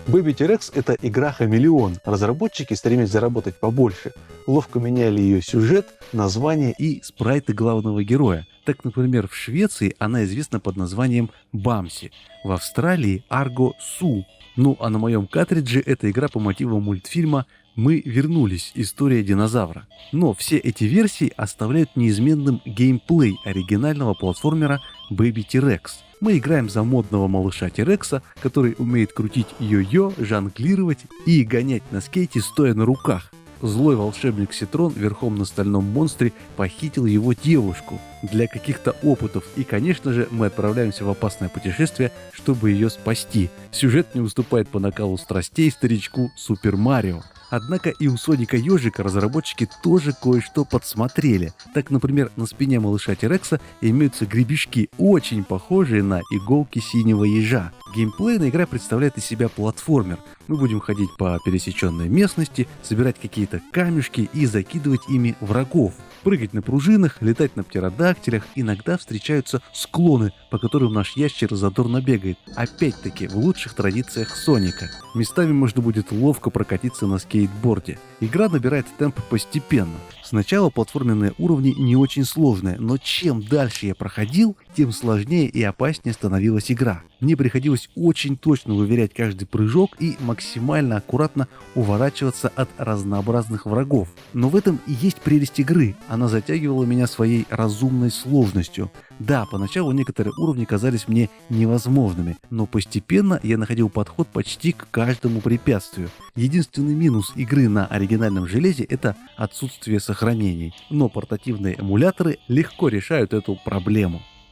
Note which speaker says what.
Speaker 1: Baby T-Rex — это игра-хамелеон. Разработчики, стремясь заработать побольше, ловко меняли ее сюжет, название и спрайты главного героя. Так, например, в Швеции она известна под названием Бамси, в Австралии Арго Су. Ну а на моем картридже эта игра по мотивам мультфильма «Мы вернулись. История динозавра». Но все эти версии оставляют неизменным геймплей оригинального платформера Baby T-Rex. Мы играем за модного малыша T-Rex, который умеет крутить йо-йо, жонглировать и гонять на скейте, стоя на руках. Злой волшебник Ситрон верхом на стальном монстре похитил его девушку для каких-то опытов, и, конечно же, мы отправляемся в опасное путешествие, чтобы ее спасти. Сюжет не уступает по накалу страстей старичку Супер Марио. Однако и у Соника Ёжика разработчики тоже кое-что подсмотрели. Так, например, на спине малыша T-Rex имеются гребешки, очень похожие на иголки синего ежа. Геймплейная игра представляет из себя платформер. Мы будем ходить по пересеченной местности, собирать какие-то камешки и закидывать ими врагов. Прыгать на пружинах, летать на птеродактилях, иногда встречаются склоны, по которым наш ящер задорно бегает. Опять-таки, в лучших традициях Соника. Местами можно будет ловко прокатиться на скейтборде. Игра набирает темп постепенно. Сначала платформенные уровни не очень сложные, но чем дальше я проходил, тем сложнее и опаснее становилась игра. Мне приходилось очень точно выверять каждый прыжок и максимально аккуратно уворачиваться от разнообразных врагов. Но в этом и есть прелесть игры. Она затягивала меня своей разумной сложностью. Да, поначалу некоторые уровни казались мне невозможными, но постепенно я находил подход почти к каждому препятствию. Единственный минус игры на оригинальном железе — это отсутствие сохранений, но портативные эмуляторы легко решают эту проблему.